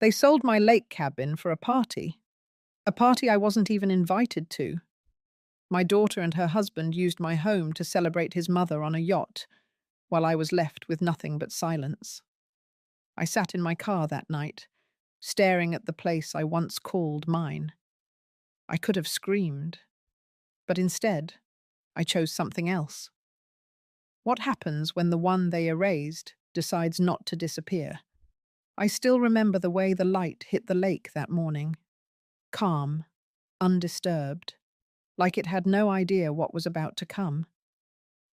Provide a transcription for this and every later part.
They sold my lake cabin for a party I wasn't even invited to. My daughter and her husband used my home to celebrate his mother on a yacht, while I was left with nothing but silence. I sat in my car that night, staring at the place I once called mine. I could have screamed, but instead, I chose something else. What happens when the one they erased decides not to disappear? I still remember the way the light hit the lake that morning. Calm, undisturbed, like it had no idea what was about to come.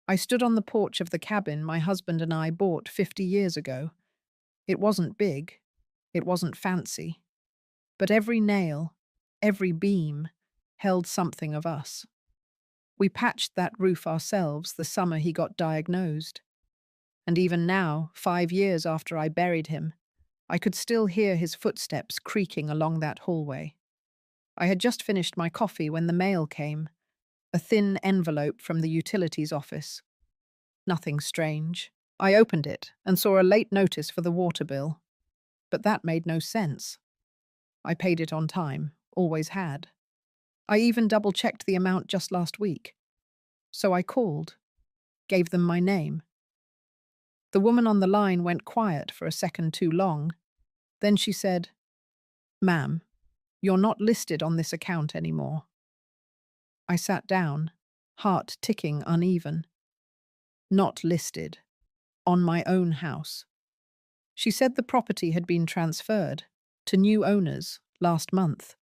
I stood on the porch of the cabin my husband and I bought 50 years ago. It wasn't big, it wasn't fancy, but every nail, every beam, held something of us. We patched that roof ourselves the summer he got diagnosed. And even now, 5 years after I buried him, I could still hear his footsteps creaking along that hallway. I had just finished my coffee when the mail came, a thin envelope from the utilities office. Nothing strange. I opened it and saw a late notice for the water bill. But that made no sense. I paid it on time, always had. I even double-checked the amount just last week. So I called, gave them my name. The woman on the line went quiet for a second too long. Then she said, "Ma'am, you're not listed on this account anymore." I sat down, heart ticking uneven. Not listed. On my own house. She said the property had been transferred to new owners last month.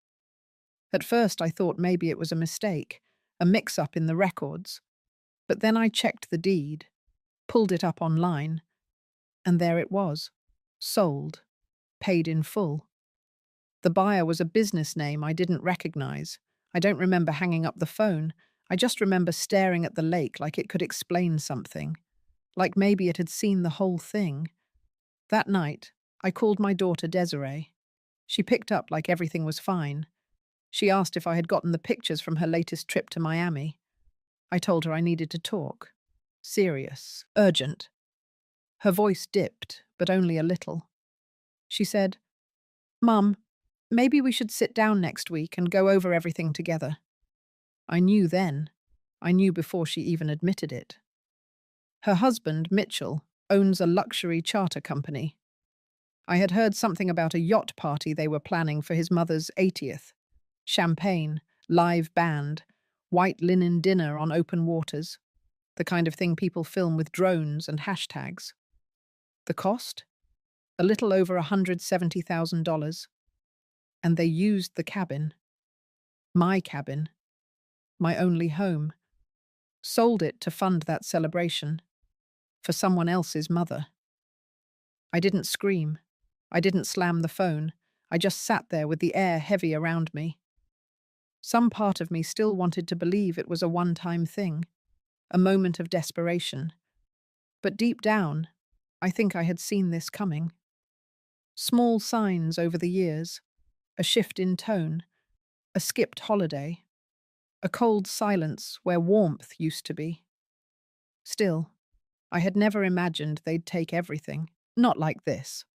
At first I thought maybe it was a mistake, a mix-up in the records. But then I checked the deed, pulled it up online, and there it was. Sold. Paid in full. The buyer was a business name I didn't recognize. I don't remember hanging up the phone. I just remember staring at the lake like it could explain something. Like maybe it had seen the whole thing. That night, I called my daughter Desiree. She picked up like everything was fine. She asked if I had gotten the pictures from her latest trip to Miami. I told her I needed to talk. Serious. Urgent. Her voice dipped, but only a little. She said, "Mum, maybe we should sit down next week and go over everything together." I knew then. I knew before she even admitted it. Her husband, Mitchell, owns a luxury charter company. I had heard something about a yacht party they were planning for his mother's 80th. Champagne, live band, white linen dinner on open waters. The kind of thing people film with drones and hashtags. The cost? A little over $170,000. And they used the cabin. My cabin. My only home. Sold it to fund that celebration. For someone else's mother. I didn't scream. I didn't slam the phone. I just sat there with the air heavy around me. Some part of me still wanted to believe it was a one-time thing, a moment of desperation. But deep down, I think I had seen this coming. Small signs over the years, a shift in tone, a skipped holiday, a cold silence where warmth used to be. Still, I had never imagined they'd take everything. Not like this.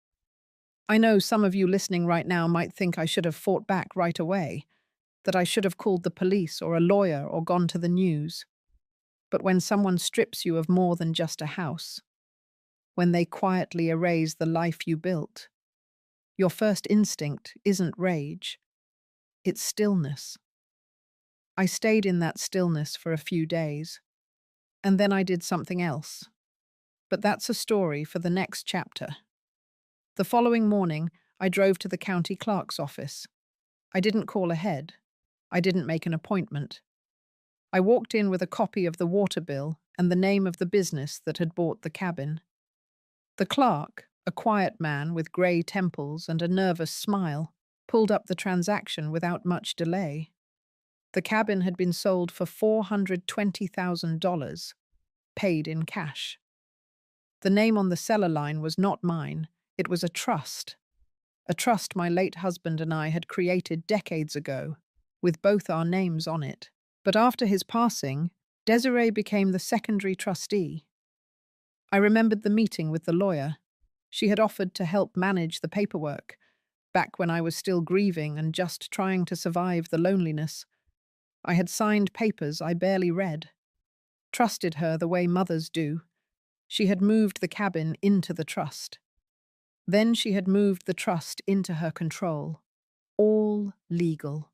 I know some of you listening right now might think I should have fought back right away, that I should have called the police or a lawyer or gone to the news. But when someone strips you of more than just a house, when they quietly erase the life you built, your first instinct isn't rage, it's stillness. I stayed in that stillness for a few days, and then I did something else. But that's a story for the next chapter. The following morning, I drove to the county clerk's office. I didn't call ahead. I didn't make an appointment. I walked in with a copy of the water bill and the name of the business that had bought the cabin. The clerk, a quiet man with grey temples and a nervous smile, pulled up the transaction without much delay. The cabin had been sold for $420,000, paid in cash. The name on the seller line was not mine, it was a trust my late husband and I had created decades ago, with both our names on it. But after his passing, Desiree became the secondary trustee. I remembered the meeting with the lawyer. She had offered to help manage the paperwork, back when I was still grieving and just trying to survive the loneliness. I had signed papers I barely read, trusted her the way mothers do. She had moved the cabin into the trust. Then she had moved the trust into her control. All legal.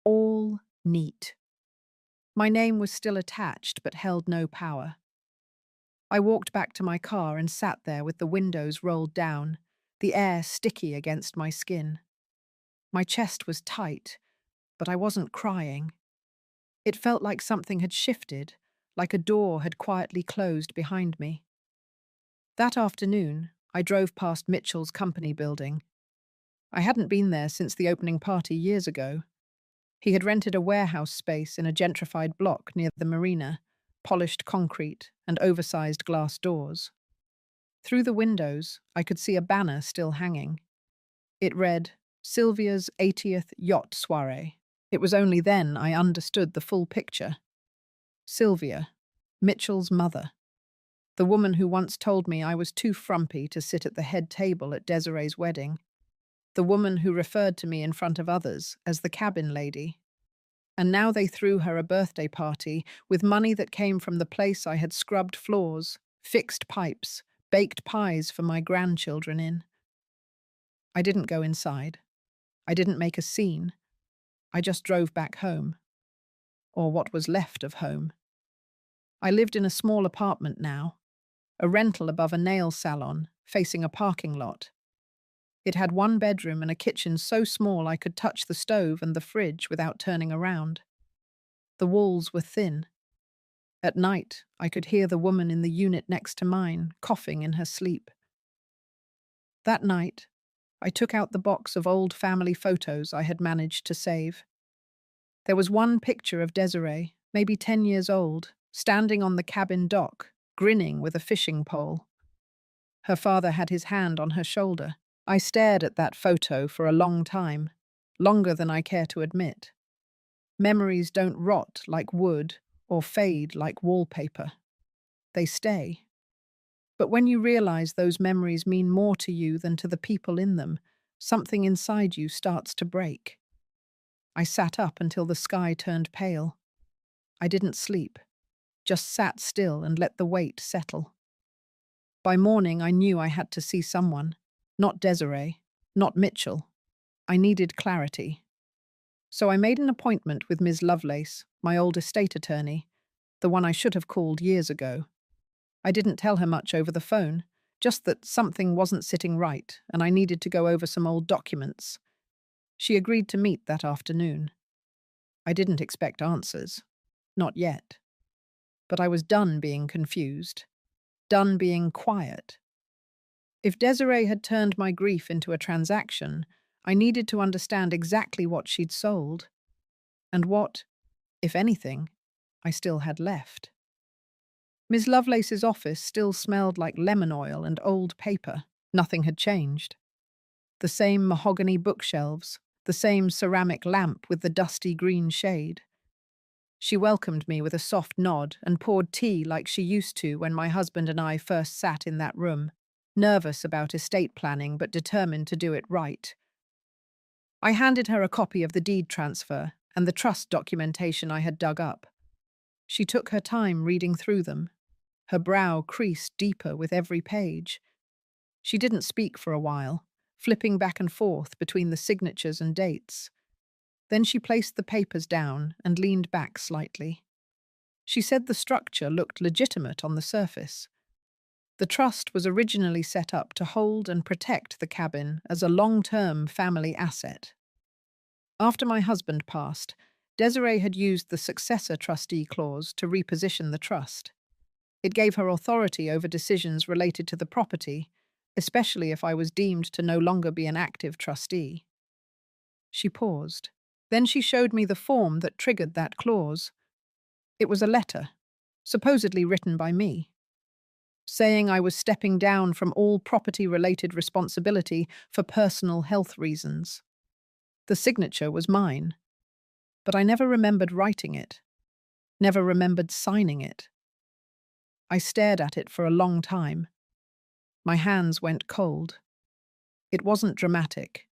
All neat. My name was still attached but held no power. I walked back to my car and sat there with the windows rolled down, the air sticky against my skin. My chest was tight, but I wasn't crying. It felt like something had shifted, like a door had quietly closed behind me. That afternoon, I drove past Mitchell's company building. I hadn't been there since the opening party years ago. He had rented a warehouse space in a gentrified block near the marina, polished concrete and oversized glass doors. Through the windows, I could see a banner still hanging. It read, Sylvia's 80th Yacht Soiree. It was only then I understood the full picture. Sylvia, Mitchell's mother. The woman who once told me I was too frumpy to sit at the head table at Desiree's wedding. The woman who referred to me in front of others as the cabin lady. And now they threw her a birthday party with money that came from the place I had scrubbed floors, fixed pipes, baked pies for my grandchildren in. I didn't go inside. I didn't make a scene. I just drove back home. Or what was left of home. I lived in a small apartment now, a rental above a nail salon, facing a parking lot. It had one bedroom and a kitchen so small I could touch the stove and the fridge without turning around. The walls were thin. At night, I could hear the woman in the unit next to mine coughing in her sleep. That night, I took out the box of old family photos I had managed to save. There was one picture of Desiree, maybe 10 years old, standing on the cabin dock, grinning with a fishing pole. Her father had his hand on her shoulder. I stared at that photo for a long time, longer than I care to admit. Memories don't rot like wood or fade like wallpaper. They stay. But when you realize those memories mean more to you than to the people in them, something inside you starts to break. I sat up until the sky turned pale. I didn't sleep, just sat still and let the weight settle. By morning, I knew I had to see someone. Not Desiree, not Mitchell. I needed clarity. So I made an appointment with Ms. Lovelace, my old estate attorney, the one I should have called years ago. I didn't tell her much over the phone, just that something wasn't sitting right and I needed to go over some old documents. She agreed to meet that afternoon. I didn't expect answers. Not yet. But I was done being confused. Done being quiet. If Desiree had turned my grief into a transaction, I needed to understand exactly what she'd sold, and what, if anything, I still had left. Miss Lovelace's office still smelled like lemon oil and old paper. Nothing had changed. The same mahogany bookshelves, the same ceramic lamp with the dusty green shade. She welcomed me with a soft nod and poured tea like she used to when my husband and I first sat in that room, nervous about estate planning but determined to do it right. I handed her a copy of the deed transfer and the trust documentation I had dug up. She took her time reading through them. Her brow creased deeper with every page. She didn't speak for a while, flipping back and forth between the signatures and dates. Then she placed the papers down and leaned back slightly. She said the structure looked legitimate on the surface. The trust was originally set up to hold and protect the cabin as a long-term family asset. After my husband passed, Desiree had used the successor trustee clause to reposition the trust. It gave her authority over decisions related to the property, especially if I was deemed to no longer be an active trustee. She paused. Then she showed me the form that triggered that clause. It was a letter, supposedly written by me, saying I was stepping down from all property-related responsibility for personal health reasons. The signature was mine, but I never remembered writing it, never remembered signing it. I stared at it for a long time. My hands went cold. It wasn't dramatic.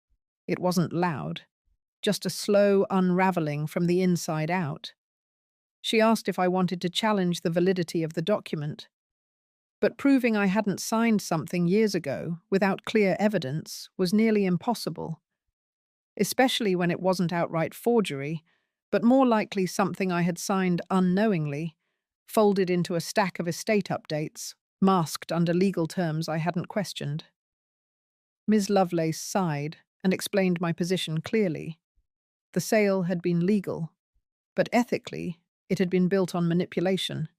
It wasn't loud, just a slow unraveling from the inside out. She asked if I wanted to challenge the validity of the document, but proving I hadn't signed something years ago without clear evidence was nearly impossible, especially when it wasn't outright forgery, but more likely something I had signed unknowingly, folded into a stack of estate updates, masked under legal terms I hadn't questioned. Ms. Lovelace sighed and explained my position clearly. The sale had been legal, but ethically, it had been built on manipulation.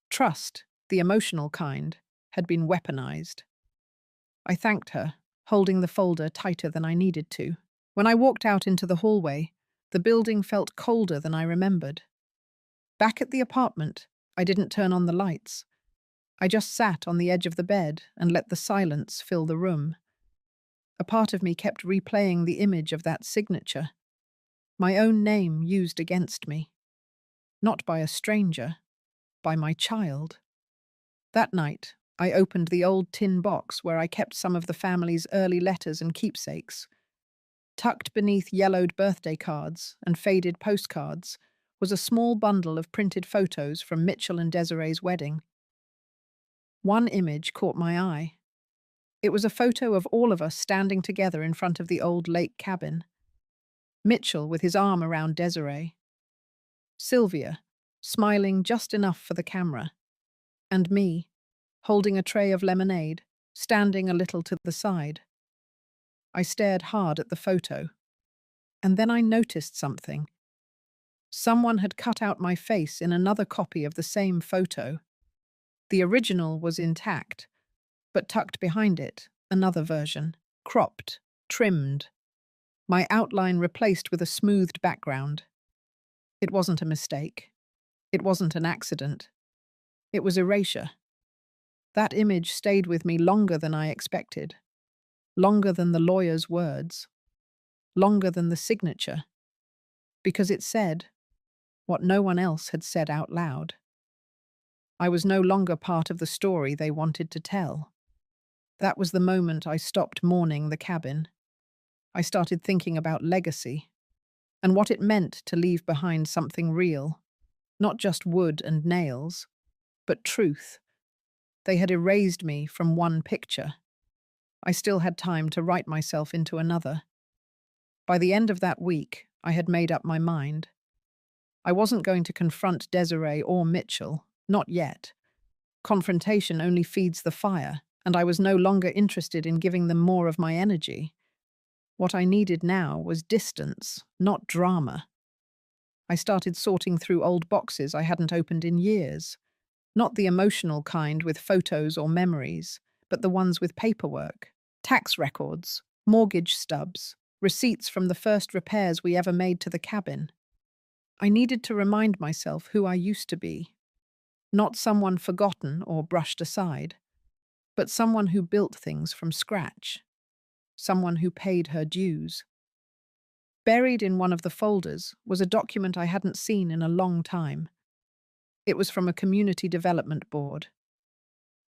Trust, the emotional kind, had been weaponized. I thanked her, holding the folder tighter than I needed to. When I walked out into the hallway, the building felt colder than I remembered. Back at the apartment, I didn't turn on the lights. I just sat on the edge of the bed and let the silence fill the room. A part of me kept replaying the image of that signature, my own name used against me. Not by a stranger, by my child. That night, I opened the old tin box where I kept some of the family's early letters and keepsakes. Tucked beneath yellowed birthday cards and faded postcards was a small bundle of printed photos from Mitchell and Desiree's wedding. One image caught my eye. It was a photo of all of us standing together in front of the old lake cabin. Mitchell with his arm around Desiree. Sylvia, smiling just enough for the camera. And me, holding a tray of lemonade, standing a little to the side. I stared hard at the photo. And then I noticed something. Someone had cut out my face in another copy of the same photo. The original was intact, but tucked behind it, another version, cropped, trimmed. My outline replaced with a smoothed background. It wasn't a mistake. It wasn't an accident. It was erasure. That image stayed with me longer than I expected. Longer than the lawyer's words. Longer than the signature. Because it said what no one else had said out loud. I was no longer part of the story they wanted to tell. That was the moment I stopped mourning the cabin. I started thinking about legacy and what it meant to leave behind something real, not just wood and nails, but truth. They had erased me from one picture. I still had time to write myself into another. By the end of that week, I had made up my mind. I wasn't going to confront Desiree or Mitchell, not yet. Confrontation only feeds the fire, and I was no longer interested in giving them more of my energy. What I needed now was distance, not drama. I started sorting through old boxes I hadn't opened in years. Not the emotional kind with photos or memories, but the ones with paperwork, tax records, mortgage stubs, receipts from the first repairs we ever made to the cabin. I needed to remind myself who I used to be. Not someone forgotten or brushed aside, but someone who built things from scratch. Someone who paid her dues. Buried in one of the folders was a document I hadn't seen in a long time. It was from a community development board.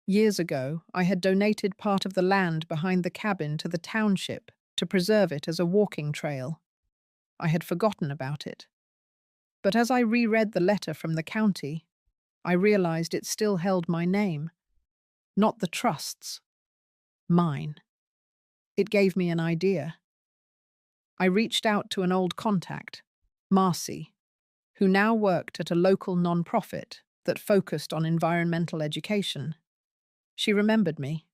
Years ago, I had donated part of the land behind the cabin to the township to preserve it as a walking trail. I had forgotten about it. But as I reread the letter from the county, I realized it still held my name. Not the trust's. Mine. It gave me an idea. I reached out to an old contact, Marcy, who now worked at a local non-profit that focused on environmental education. She remembered me,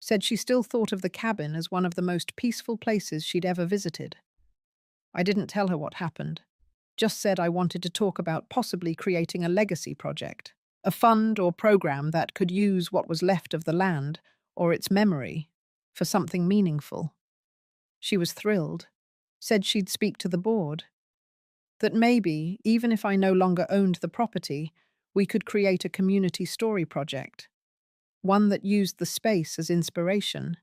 said she still thought of the cabin as one of the most peaceful places she'd ever visited. I didn't tell her what happened, just said I wanted to talk about possibly creating a legacy project, a fund or program that could use what was left of the land or its memory for something meaningful. She was thrilled, said she'd speak to the board. That maybe, even if I no longer owned the property, we could create a community story project. One that used the space as inspiration.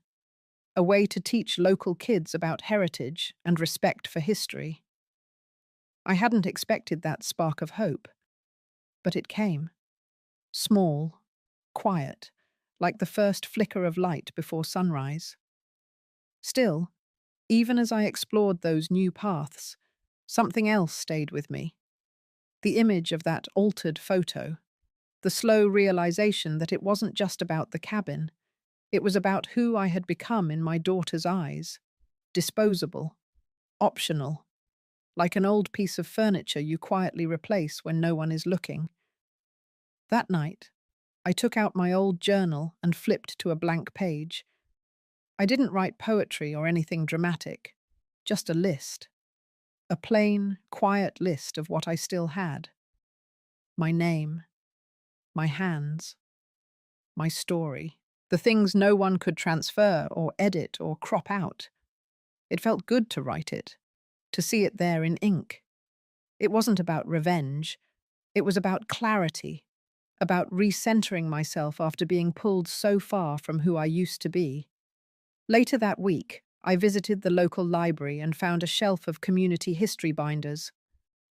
A way to teach local kids about heritage and respect for history. I hadn't expected that spark of hope. But it came. Small, quiet, like the first flicker of light before sunrise. Still, Even as I explored those new paths, something else stayed with me. The image of that altered photo, the slow realization that it wasn't just about the cabin, it was about who I had become in my daughter's eyes. Disposable, optional, like an old piece of furniture you quietly replace when no one is looking. That night, I took out my old journal and flipped to a blank page. I didn't write poetry or anything dramatic, just a list. A plain, quiet list of what I still had. My name, my hands, my story. The things no one could transfer or edit or crop out. It felt good to write it, to see it there in ink. It wasn't about revenge. It was about clarity, about recentering myself after being pulled so far from who I used to be. Later that week, I visited the local library and found a shelf of community history binders,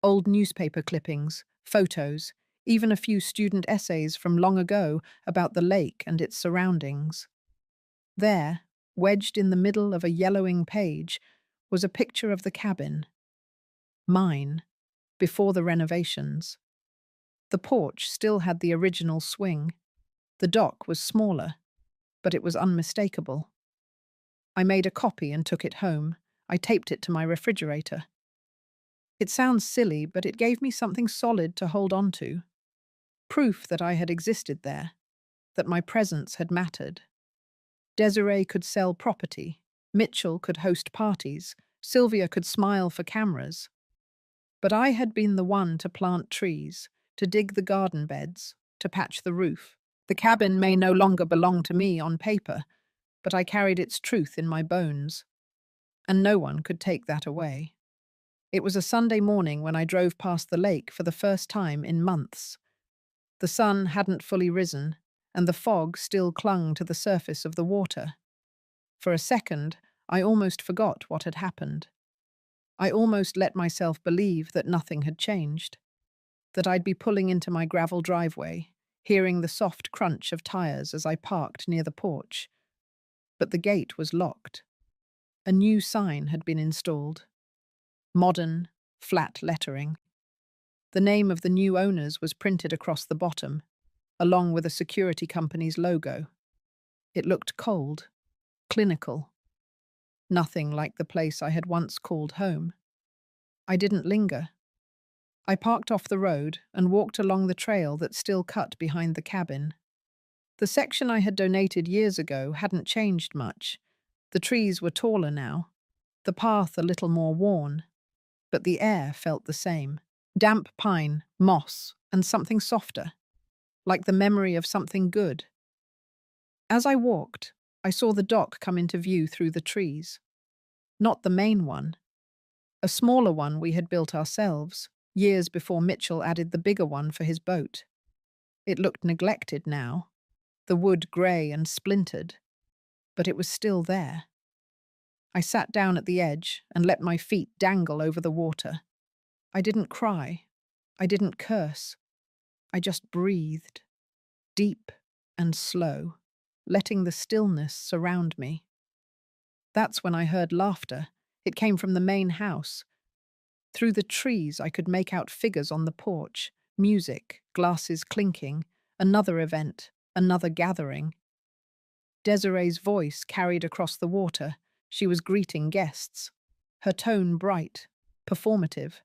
old newspaper clippings, photos, even a few student essays from long ago about the lake and its surroundings. There, wedged in the middle of a yellowing page, was a picture of the cabin. Mine, before the renovations. The porch still had the original swing. The dock was smaller, but it was unmistakable. I made a copy and took it home. I taped it to my refrigerator. It sounds silly, but it gave me something solid to hold on to. Proof that I had existed there, that my presence had mattered. Desiree could sell property. Mitchell could host parties. Sylvia could smile for cameras. But I had been the one to plant trees, to dig the garden beds, to patch the roof. The cabin may no longer belong to me on paper, but I carried its truth in my bones. And no one could take that away. It was a Sunday morning when I drove past the lake for the first time in months. The sun hadn't fully risen, and the fog still clung to the surface of the water. For a second, I almost forgot what had happened. I almost let myself believe that nothing had changed, that I'd be pulling into my gravel driveway, hearing the soft crunch of tires as I parked near the porch. But the gate was locked. A new sign had been installed. Modern, flat lettering. The name of the new owners was printed across the bottom, along with a security company's logo. It looked cold, clinical. Nothing like the place I had once called home. I didn't linger. I parked off the road and walked along the trail that still cut behind the cabin. The section I had donated years ago hadn't changed much. The trees were taller now, the path a little more worn, but the air felt the same. Damp pine, moss, and something softer, like the memory of something good. As I walked, I saw the dock come into view through the trees. Not the main one. A smaller one we had built ourselves, years before Mitchell added the bigger one for his boat. It looked neglected now, the wood grey and splintered, but it was still there. I sat down at the edge and let my feet dangle over the water. I didn't cry. I didn't curse. I just breathed, deep and slow, letting the stillness surround me. That's when I heard laughter. It came from the main house. Through the trees, I could make out figures on the porch, music, glasses clinking, another event, another gathering. Desiree's voice carried across the water. She was greeting guests. Her tone bright, performative.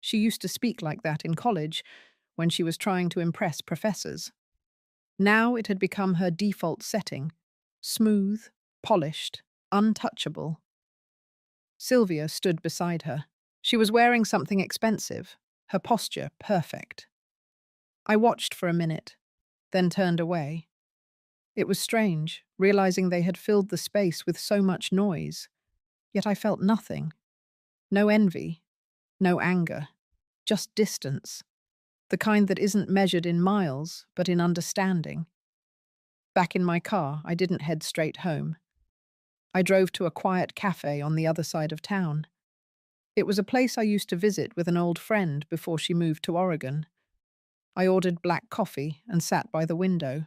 She used to speak like that in college, when she was trying to impress professors. Now it had become her default setting, smooth, polished, untouchable. Sylvia stood beside her. She was wearing something expensive, her posture perfect. I watched for a minute, then turned away. It was strange, realizing they had filled the space with so much noise, yet I felt nothing. No envy, no anger, just distance, the kind that isn't measured in miles, but in understanding. Back in my car, I didn't head straight home. I drove to a quiet cafe on the other side of town. It was a place I used to visit with an old friend before she moved to Oregon. I ordered black coffee and sat by the window.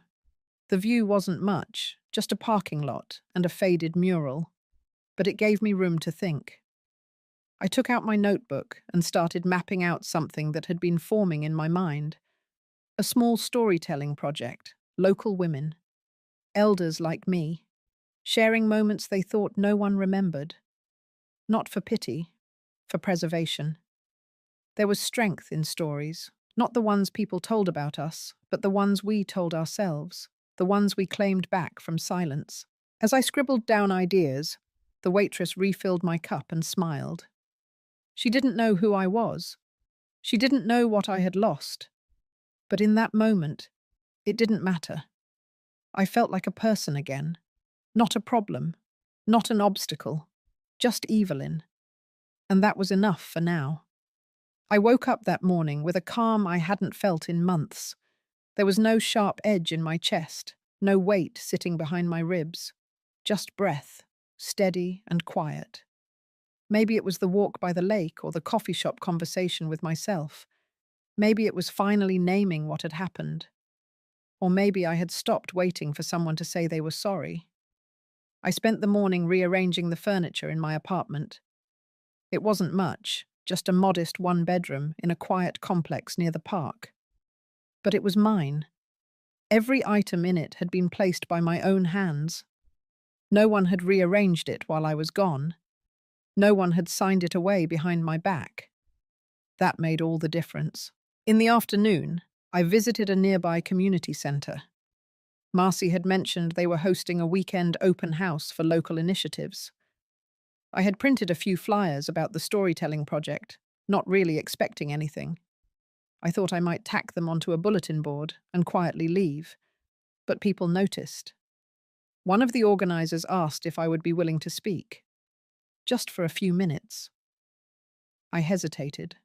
The view wasn't much, just a parking lot and a faded mural. but it gave me room to think. I took out my notebook and started mapping out something that had been forming in my mind. A small storytelling project, local women, elders like me, sharing moments they thought no one remembered. Not for pity, for preservation. There was strength in stories, not the ones people told about us, but the ones we told ourselves, the ones we claimed back from silence. As I scribbled down ideas, the waitress refilled my cup and smiled. She didn't know who I was. She didn't know what I had lost. But in that moment, it didn't matter. I felt like a person again. Not a problem. Not an obstacle. Just Evelyn. And that was enough for now. I woke up that morning with a calm I hadn't felt in months. There was no sharp edge in my chest, no weight sitting behind my ribs. Just breath, steady and quiet. Maybe it was the walk by the lake or the coffee shop conversation with myself. Maybe it was finally naming what had happened. Or maybe I had stopped waiting for someone to say they were sorry. I spent the morning rearranging the furniture in my apartment. It wasn't much, just a modest one-bedroom in a quiet complex near the park. But it was mine. Every item in it had been placed by my own hands. No one had rearranged it while I was gone. No one had signed it away behind my back. That made all the difference. In the afternoon, I visited a nearby community centre. Marcy had mentioned they were hosting a weekend open house for local initiatives. I had printed a few flyers about the storytelling project, not really expecting anything. I thought I might tack them onto a bulletin board and quietly leave, but people noticed. One of the organisers asked if I would be willing to speak, just for a few minutes. I hesitated.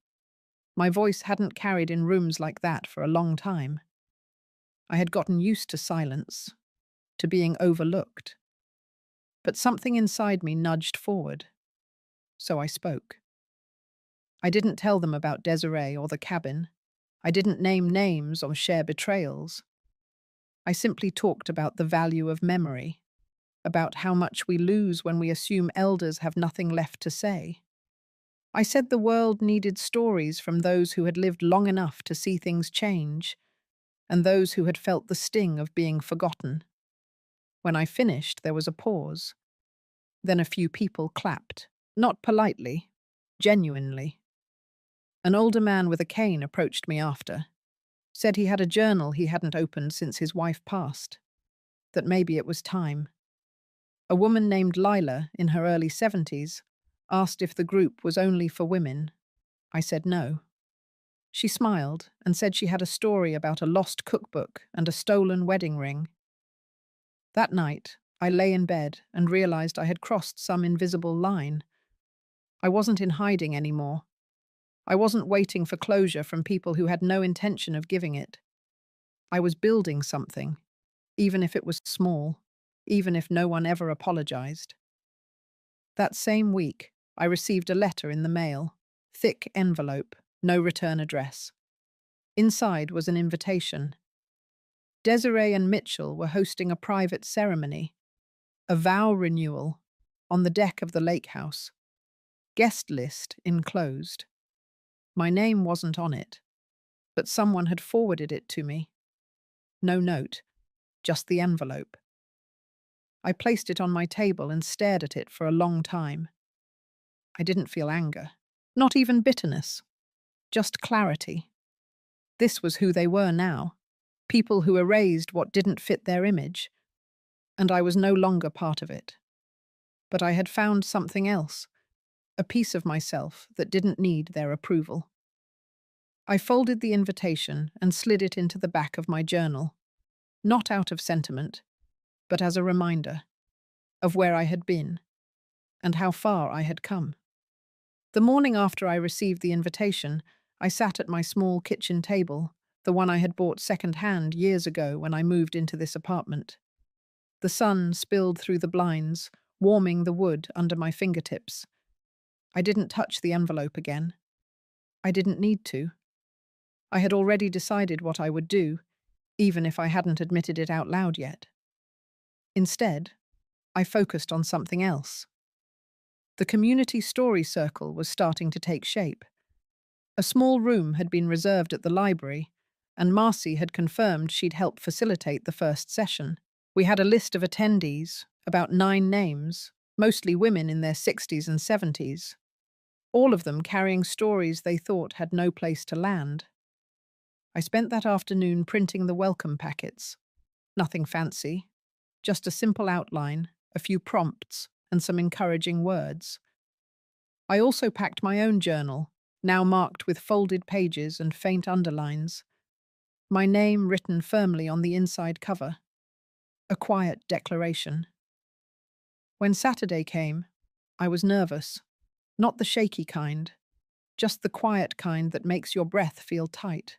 My voice hadn't carried in rooms like that for a long time. I had gotten used to silence, to being overlooked. But something inside me nudged forward, so I spoke. I didn't tell them about Desiree or the cabin. I didn't name names or share betrayals. I simply talked about the value of memory, about how much we lose when we assume elders have nothing left to say. I said the world needed stories from those who had lived long enough to see things change, and those who had felt the sting of being forgotten. When I finished, there was a pause. Then a few people clapped, not politely, genuinely. An older man with a cane approached me after, said he had a journal he hadn't opened since his wife passed, that maybe it was time. A woman named Lila, in her early 70s, asked if the group was only for women. I said no. She smiled and said she had a story about a lost cookbook and a stolen wedding ring. That night, I lay in bed and realized I had crossed some invisible line. I wasn't in hiding anymore. I wasn't waiting for closure from people who had no intention of giving it. I was building something, even if it was small, even if no one ever apologized. That same week, I received a letter in the mail, thick envelope, no return address. Inside was an invitation. Desiree and Mitchell were hosting a private ceremony, a vow renewal, on the deck of the lake house. Guest list enclosed. My name wasn't on it, but someone had forwarded it to me. No note, just the envelope. I placed it on my table and stared at it for a long time. I didn't feel anger, not even bitterness, just clarity. This was who they were now, people who erased what didn't fit their image, and I was no longer part of it. But I had found something else, a piece of myself that didn't need their approval. I folded the invitation and slid it into the back of my journal, not out of sentiment, but as a reminder of where I had been and how far I had come. The morning after I received the invitation, I sat at my small kitchen table, the one I had bought second-hand years ago when I moved into this apartment. The sun spilled through the blinds, warming the wood under my fingertips. I didn't touch the envelope again. I didn't need to. I had already decided what I would do, even if I hadn't admitted it out loud yet. Instead, I focused on something else. The community story circle was starting to take shape. A small room had been reserved at the library, and Marcy had confirmed she'd help facilitate the first session. We had a list of attendees, about 9 names, mostly women in their 60s and 70s, all of them carrying stories they thought had no place to land. I spent that afternoon printing the welcome packets. Nothing fancy, just a simple outline, a few prompts, and some encouraging words. I also packed my own journal, now marked with folded pages and faint underlines, my name written firmly on the inside cover. A quiet declaration. When Saturday came, I was nervous. Not the shaky kind, just the quiet kind that makes your breath feel tight.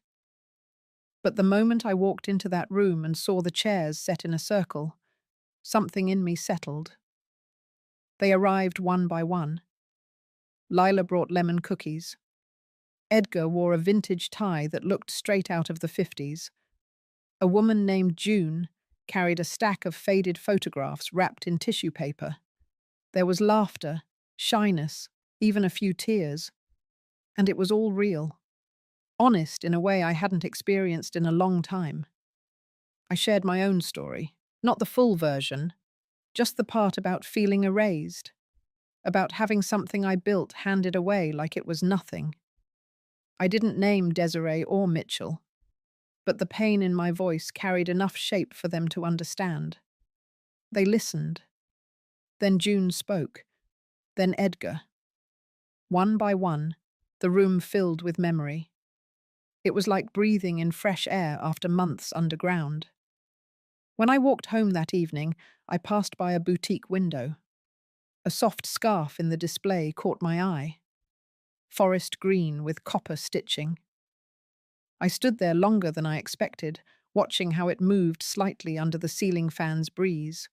But the moment I walked into that room and saw the chairs set in a circle, something in me settled. They arrived one by one. Lila brought lemon cookies. Edgar wore a vintage tie that looked straight out of the 50s. A woman named June carried a stack of faded photographs wrapped in tissue paper. There was laughter, shyness, even a few tears. And it was all real. Honest in a way I hadn't experienced in a long time. I shared my own story, not the full version, just the part about feeling erased, about having something I built handed away like it was nothing. I didn't name Desiree or Mitchell, but the pain in my voice carried enough shape for them to understand. They listened. Then June spoke. Then Edgar. One by one, the room filled with memory. It was like breathing in fresh air after months underground. When I walked home that evening, I passed by a boutique window. A soft scarf in the display caught my eye. Forest green with copper stitching. I stood there longer than I expected, watching how it moved slightly under the ceiling fan's breeze.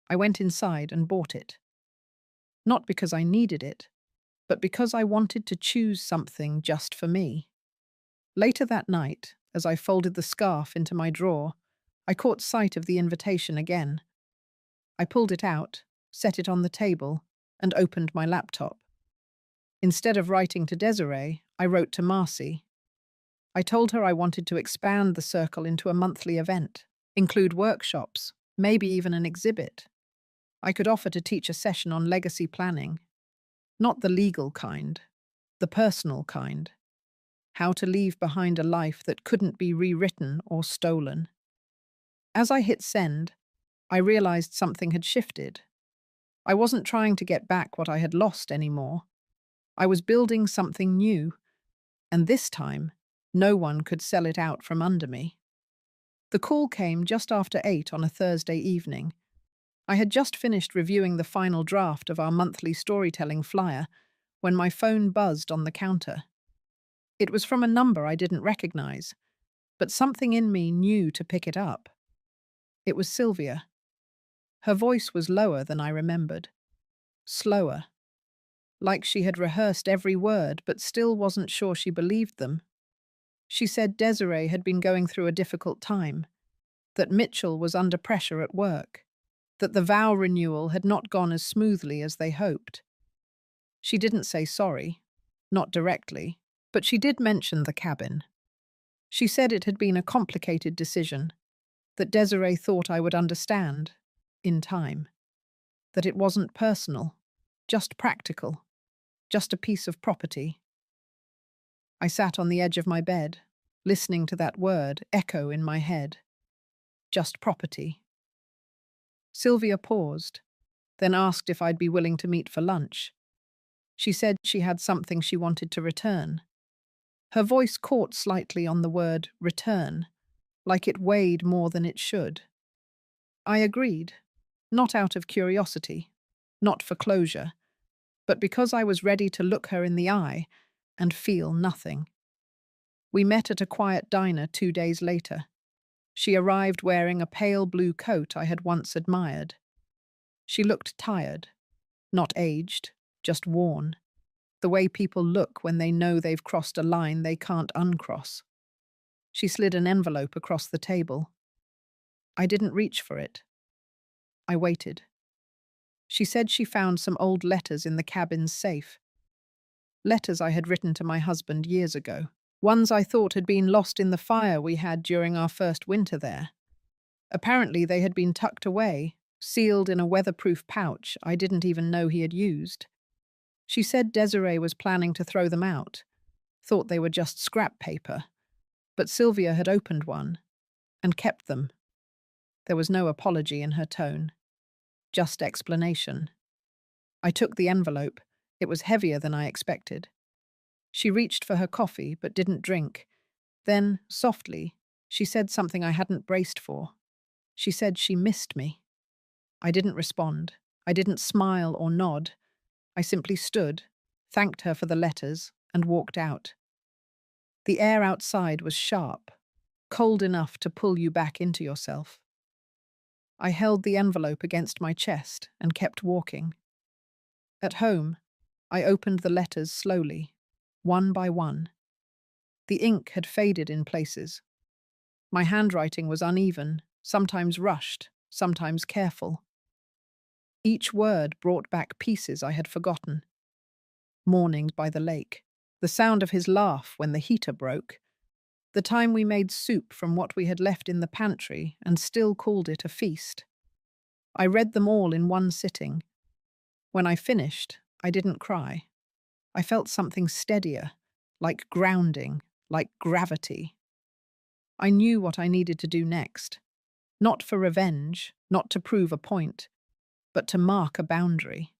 I went inside and bought it. Not because I needed it, but because I wanted to choose something just for me. Later that night, as I folded the scarf into my drawer, I caught sight of the invitation again. I pulled it out, set it on the table, and opened my laptop. Instead of writing to Desiree, I wrote to Marcy. I told her I wanted to expand the circle into a monthly event, include workshops, maybe even an exhibit. I could offer to teach a session on legacy planning. Not the legal kind, the personal kind. How to leave behind a life that couldn't be rewritten or stolen. As I hit send, I realized something had shifted. I wasn't trying to get back what I had lost anymore. I was building something new, and this time, no one could sell it out from under me. The call came just after 8 on a Thursday evening. I had just finished reviewing the final draft of our monthly storytelling flyer when my phone buzzed on the counter. It was from a number I didn't recognize, but something in me knew to pick it up. It was Sylvia. Her voice was lower than I remembered. Slower. Like she had rehearsed every word but still wasn't sure she believed them. She said Desiree had been going through a difficult time, that Mitchell was under pressure at work, that the vow renewal had not gone as smoothly as they hoped. She didn't say sorry, not directly, but she did mention the cabin. She said it had been a complicated decision, that Desiree thought I would understand, in time, that it wasn't personal, just practical, just a piece of property. I sat on the edge of my bed, listening to that word echo in my head. Just property. Sylvia paused, then asked if I'd be willing to meet for lunch. She said she had something she wanted to return. Her voice caught slightly on the word return, like it weighed more than it should. I agreed, not out of curiosity, not for closure, but because I was ready to look her in the eye and feel nothing. We met at a quiet diner 2 days later. She arrived wearing a pale blue coat I had once admired. She looked tired, not aged, just worn, the way people look when they know they've crossed a line they can't uncross. She slid an envelope across the table. I didn't reach for it. I waited. She said she found some old letters in the cabin's safe, letters I had written to my husband years ago, ones I thought had been lost in the fire we had during our first winter there. Apparently they had been tucked away, sealed in a weatherproof pouch I didn't even know he had used. She said Desiree was planning to throw them out, thought they were just scrap paper, but Sylvia had opened one and kept them. There was no apology in her tone, just explanation. I took the envelope. It was heavier than I expected. She reached for her coffee but didn't drink. Then, softly, she said something I hadn't braced for. She said she missed me. I didn't respond. I didn't smile or nod. I simply stood, thanked her for the letters, and walked out. The air outside was sharp, cold enough to pull you back into yourself. I held the envelope against my chest and kept walking. At home, I opened the letters slowly, one by one. The ink had faded in places. My handwriting was uneven, sometimes rushed, sometimes careful. Each word brought back pieces I had forgotten. Mornings by the lake, the sound of his laugh when the heater broke, the time we made soup from what we had left in the pantry and still called it a feast. I read them all in one sitting. When I finished, I didn't cry. I felt something steadier, like grounding, like gravity. I knew what I needed to do next. Not for revenge, not to prove a point, but to mark a boundary.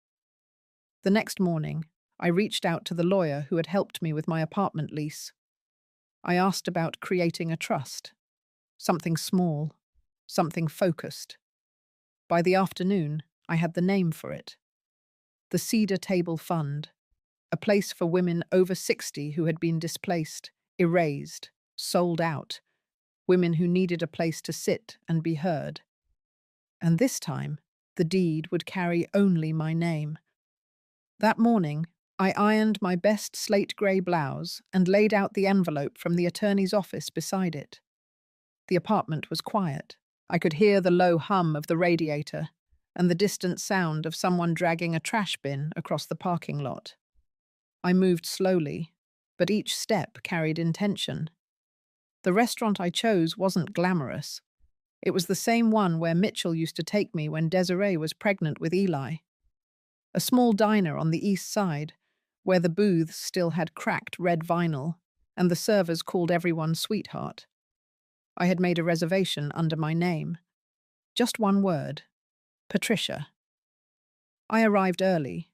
The next morning, I reached out to the lawyer who had helped me with my apartment lease. I asked about creating a trust. Something small, something focused. By the afternoon, I had the name for it. The Cedar Table Fund, a place for women over 60 who had been displaced, erased, sold out, women who needed a place to sit and be heard. And this time, the deed would carry only my name. That morning, I ironed my best slate grey blouse and laid out the envelope from the attorney's office beside it. The apartment was quiet. I could hear the low hum of the radiator and the distant sound of someone dragging a trash bin across the parking lot. I moved slowly, but each step carried intention. The restaurant I chose wasn't glamorous. It was the same one where Mitchell used to take me when Desiree was pregnant with Eli. A small diner on the east side, where the booths still had cracked red vinyl, and the servers called everyone sweetheart. I had made a reservation under my name. Just one word. Patricia. I arrived early.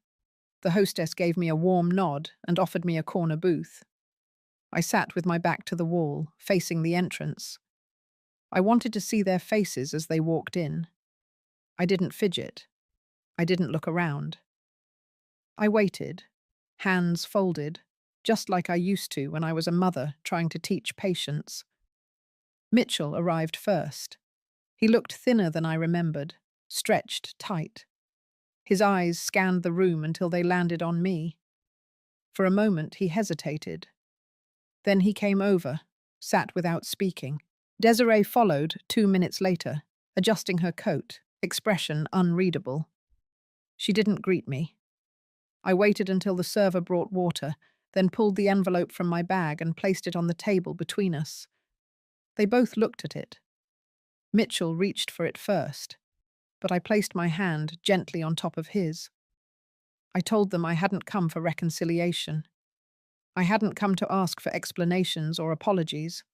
The hostess gave me a warm nod and offered me a corner booth. I sat with my back to the wall, facing the entrance. I wanted to see their faces as they walked in. I didn't fidget. I didn't look around. I waited, hands folded, just like I used to when I was a mother trying to teach patience. Mitchell arrived first. He looked thinner than I remembered, stretched tight. His eyes scanned the room until they landed on me. For a moment he hesitated. Then he came over, sat without speaking. Desiree followed 2 minutes later, adjusting her coat, expression unreadable. She didn't greet me. I waited until the server brought water, then pulled the envelope from my bag and placed it on the table between us. They both looked at it. Mitchell reached for it first, but I placed my hand gently on top of his. I told them I hadn't come for reconciliation. I hadn't come to ask for explanations or apologies.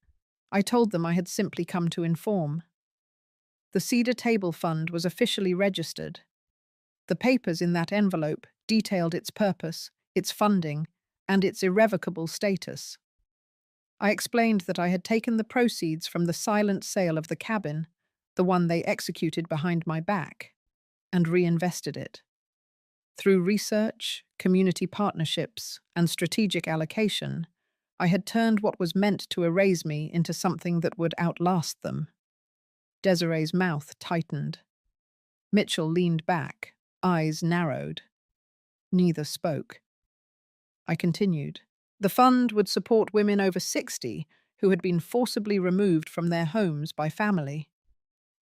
I told them I had simply come to inform. The Cedar Table Fund was officially registered. The papers in that envelope detailed its purpose, its funding, and its irrevocable status. I explained that I had taken the proceeds from the silent sale of the cabin, the one they executed behind my back, and reinvested it. Through research, community partnerships, and strategic allocation, I had turned what was meant to erase me into something that would outlast them. Desiree's mouth tightened. Mitchell leaned back, eyes narrowed. Neither spoke. I continued. The fund would support women over 60 who had been forcibly removed from their homes by family.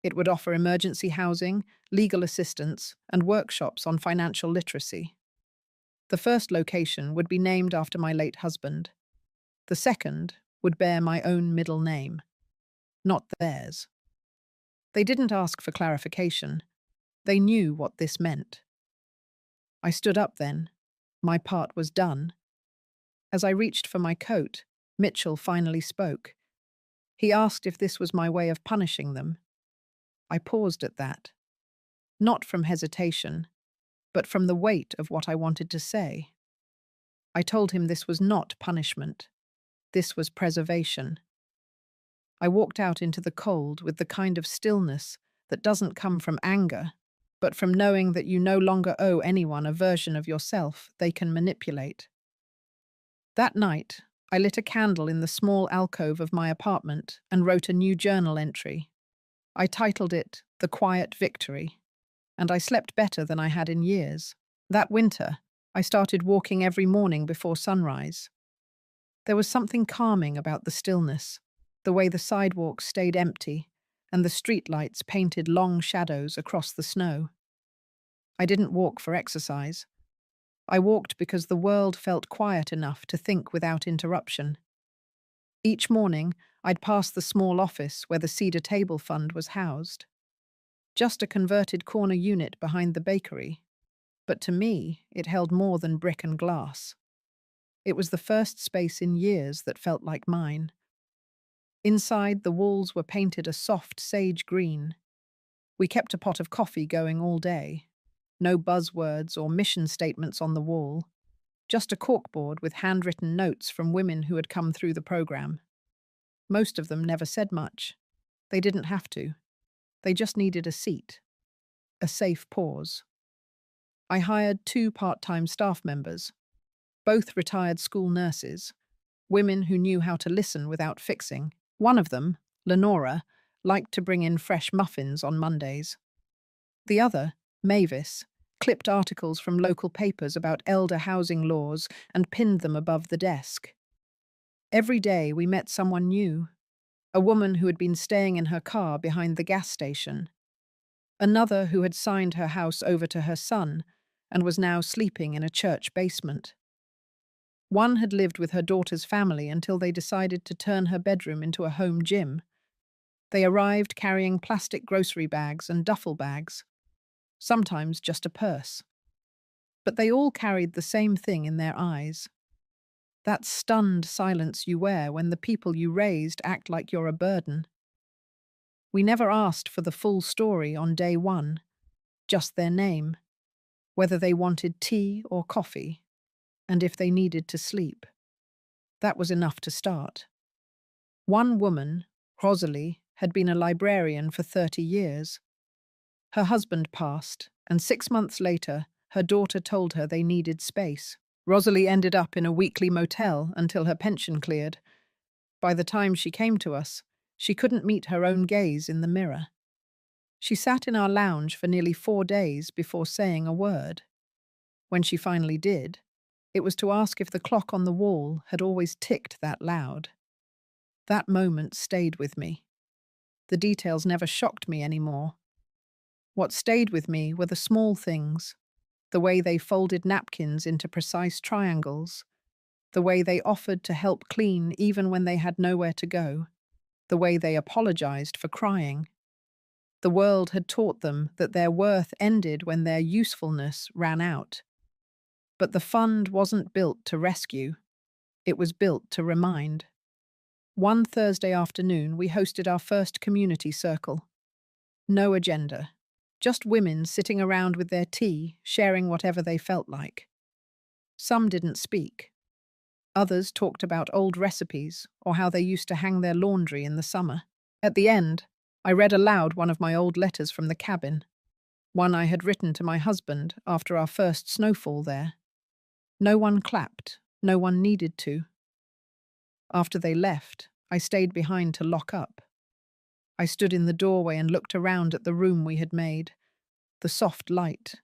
It would offer emergency housing, legal assistance, and workshops on financial literacy. The first location would be named after my late husband. The second would bear my own middle name, not theirs. They didn't ask for clarification. They knew what this meant. I stood up then. My part was done. As I reached for my coat, Mitchell finally spoke. He asked if this was my way of punishing them. I paused at that, not from hesitation, but from the weight of what I wanted to say. I told him this was not punishment. This was preservation. I walked out into the cold with the kind of stillness that doesn't come from anger, but from knowing that you no longer owe anyone a version of yourself they can manipulate. That night, I lit a candle in the small alcove of my apartment and wrote a new journal entry. I titled it The Quiet Victory, and I slept better than I had in years. That winter, I started walking every morning before sunrise. There was something calming about the stillness, the way the sidewalks stayed empty and the streetlights painted long shadows across the snow. I didn't walk for exercise. I walked because the world felt quiet enough to think without interruption. Each morning, I'd pass the small office where the Cedar Table Fund was housed. Just a converted corner unit behind the bakery. But to me, it held more than brick and glass. It was the first space in years that felt like mine. Inside, the walls were painted a soft sage green. We kept a pot of coffee going all day. No buzzwords or mission statements on the wall. Just a corkboard with handwritten notes from women who had come through the program. Most of them never said much. They didn't have to. They just needed a seat. A safe pause. I hired 2 part-time staff members, both retired school nurses, women who knew how to listen without fixing. One of them, Lenora, liked to bring in fresh muffins on Mondays. The other, Mavis, clipped articles from local papers about elder housing laws and pinned them above the desk. Every day we met someone new. A woman who had been staying in her car behind the gas station. Another who had signed her house over to her son and was now sleeping in a church basement. One had lived with her daughter's family until they decided to turn her bedroom into a home gym. They arrived carrying plastic grocery bags and duffel bags, sometimes just a purse. But they all carried the same thing in their eyes. That stunned silence you wear when the people you raised act like you're a burden. We never asked for the full story on day one, just their name, whether they wanted tea or coffee, and if they needed to sleep. That was enough to start. One woman, Rosalie, had been a librarian for 30 years. Her husband passed, and 6 months later, her daughter told her they needed space. Rosalie ended up in a weekly motel until her pension cleared. By the time she came to us, she couldn't meet her own gaze in the mirror. She sat in our lounge for nearly 4 days before saying a word. When she finally did, it was to ask if the clock on the wall had always ticked that loud. That moment stayed with me. The details never shocked me anymore. What stayed with me were the small things, the way they folded napkins into precise triangles, the way they offered to help clean even when they had nowhere to go, the way they apologized for crying. The world had taught them that their worth ended when their usefulness ran out. But the fund wasn't built to rescue. It was built to remind. One Thursday afternoon, we hosted our first community circle. No agenda. Just women sitting around with their tea, sharing whatever they felt like. Some didn't speak. Others talked about old recipes or how they used to hang their laundry in the summer. At the end, I read aloud one of my old letters from the cabin, one I had written to my husband after our first snowfall there. No one clapped, no one needed to. After they left, I stayed behind to lock up. I stood in the doorway and looked around at the room we had made. The soft light,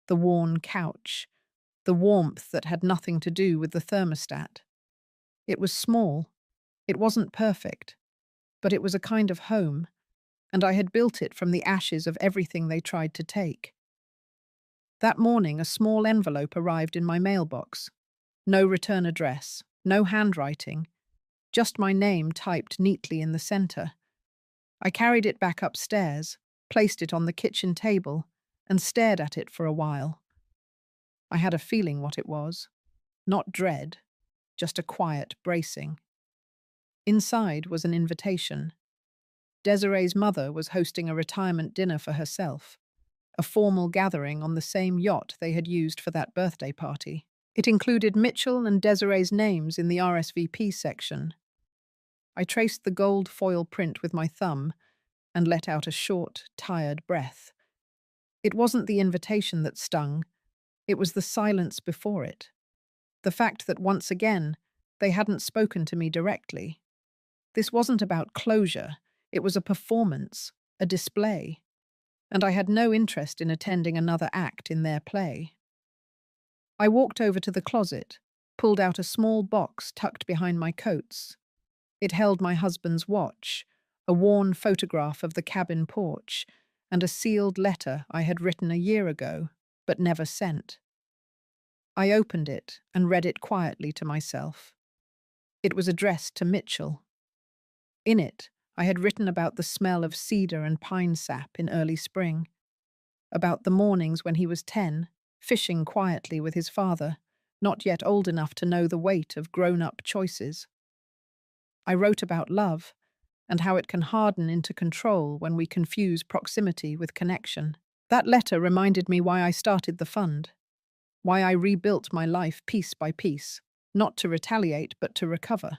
the worn couch, the warmth that had nothing to do with the thermostat. It was small. It wasn't perfect. But it was a kind of home. and I had built it from the ashes of everything they tried to take. That morning, a small envelope arrived in my mailbox. No return address, no handwriting, just my name typed neatly in the center. I carried it back upstairs, placed it on the kitchen table, and stared at it for a while. I had a feeling what it was. Not dread, just a quiet bracing. Inside was an invitation. Desiree's mother was hosting a retirement dinner for herself, a formal gathering on the same yacht they had used for that birthday party. It included Mitchell and Desiree's names in the RSVP section. I traced the gold foil print with my thumb and let out a short, tired breath. It wasn't the invitation that stung, it was the silence before it. The fact that once again, they hadn't spoken to me directly. This wasn't about closure, it was a performance, a display, and I had no interest in attending another act in their play. I walked over to the closet, pulled out a small box tucked behind my coats. It held my husband's watch, a worn photograph of the cabin porch, and a sealed letter I had written a year ago, but never sent. I opened it and read it quietly to myself. It was addressed to Mitchell. In it, I had written about the smell of cedar and pine sap in early spring, about the mornings when he was 10, fishing quietly with his father, not yet old enough to know the weight of grown-up choices. I wrote about love, and how it can harden into control when we confuse proximity with connection. That letter reminded me why I started the fund, why I rebuilt my life piece by piece, not to retaliate but to recover.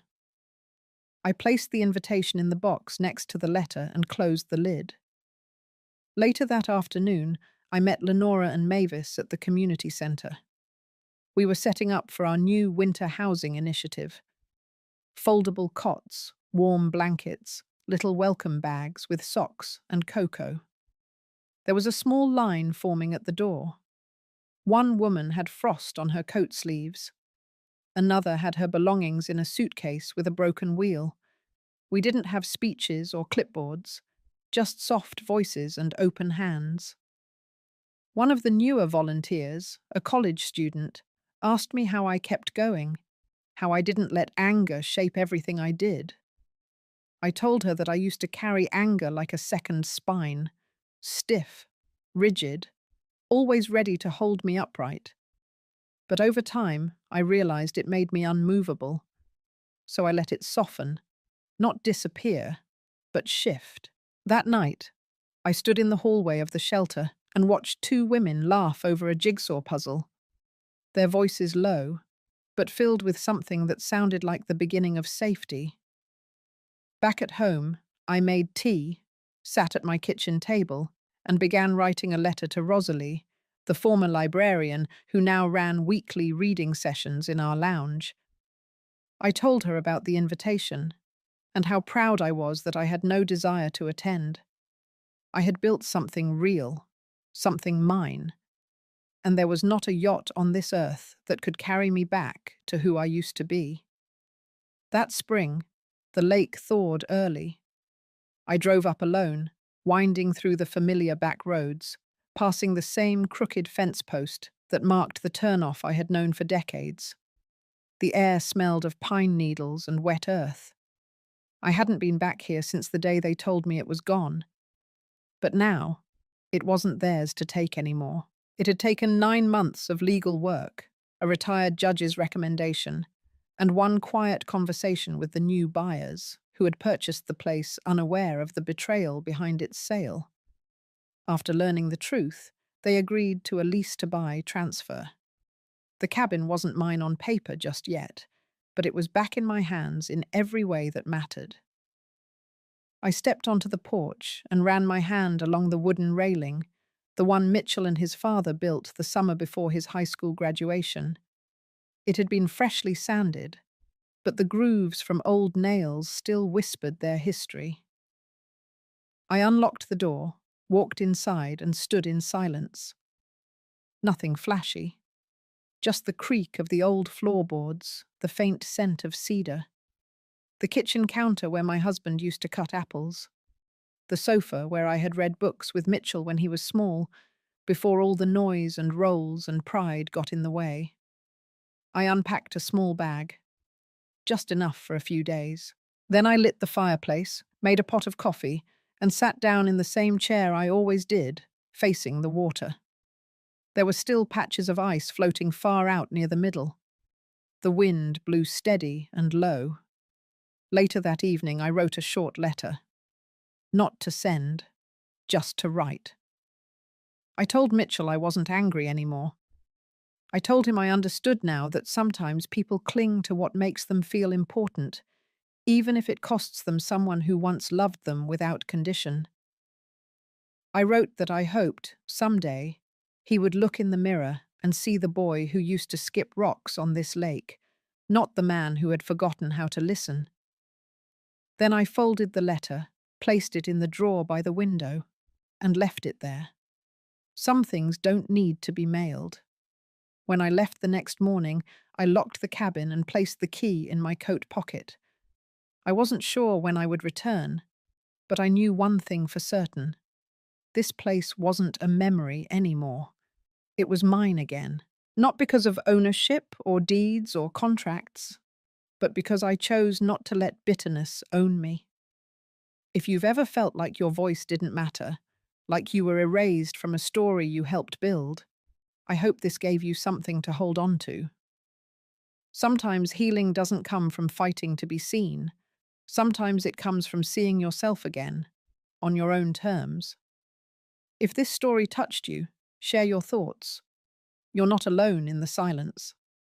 I placed the invitation in the box next to the letter and closed the lid. Later that afternoon, I met Lenora and Mavis at the community centre. We were setting up for our new winter housing initiative. Foldable cots, warm blankets, little welcome bags with socks and cocoa. There was a small line forming at the door. One woman had frost on her coat sleeves. Another had her belongings in a suitcase with a broken wheel. We didn't have speeches or clipboards, just soft voices and open hands. One of the newer volunteers, a college student, asked me how I kept going, how I didn't let anger shape everything I did. I told her that I used to carry anger like a second spine, stiff, rigid, always ready to hold me upright. But over time, I realized it made me unmovable, so I let it soften, not disappear, but shift. That night, I stood in the hallway of the shelter and watched two women laugh over a jigsaw puzzle, their voices low, but filled with something that sounded like the beginning of safety. Back at home, I made tea, sat at my kitchen table, and began writing a letter to Rosalie, the former librarian who now ran weekly reading sessions in our lounge. I told her about the invitation, and how proud I was that I had no desire to attend. I had built something real, something mine, and there was not a yacht on this earth that could carry me back to who I used to be. That spring, the lake thawed early. I drove up alone, winding through the familiar back roads, passing the same crooked fence post that marked the turnoff I had known for decades. The air smelled of pine needles and wet earth. I hadn't been back here since the day they told me it was gone. But now, it wasn't theirs to take anymore. It had taken 9 months of legal work, a retired judge's recommendation, and one quiet conversation with the new buyers, who had purchased the place unaware of the betrayal behind its sale. After learning the truth, they agreed to a lease-to-buy transfer. The cabin wasn't mine on paper just yet, but it was back in my hands in every way that mattered. I stepped onto the porch and ran my hand along the wooden railing, the one Mitchell and his father built the summer before his high school graduation. It had been freshly sanded, but the grooves from old nails still whispered their history. I unlocked the door, walked inside, and stood in silence. Nothing flashy, just the creak of the old floorboards, the faint scent of cedar, the kitchen counter where my husband used to cut apples, the sofa where I had read books with Mitchell when he was small, before all the noise and roles and pride got in the way. I unpacked a small bag, just enough for a few days. Then I lit the fireplace, made a pot of coffee, and sat down in the same chair I always did, facing the water. There were still patches of ice floating far out near the middle. The wind blew steady and low. Later that evening, I wrote a short letter. Not to send, just to write. I told Mitchell I wasn't angry anymore. I told him I understood now that sometimes people cling to what makes them feel important, even if it costs them someone who once loved them without condition. I wrote that I hoped, someday, he would look in the mirror and see the boy who used to skip rocks on this lake, not the man who had forgotten how to listen. Then I folded the letter, placed it in the drawer by the window, and left it there. Some things don't need to be mailed. When I left the next morning, I locked the cabin and placed the key in my coat pocket. I wasn't sure when I would return, but I knew one thing for certain. This place wasn't a memory anymore. It was mine again, not because of ownership or deeds or contracts, but because I chose not to let bitterness own me. If you've ever felt like your voice didn't matter, like you were erased from a story you helped build, I hope this gave you something to hold on to. Sometimes healing doesn't come from fighting to be seen. Sometimes it comes from seeing yourself again, on your own terms. If this story touched you, share your thoughts. You're not alone in the silence.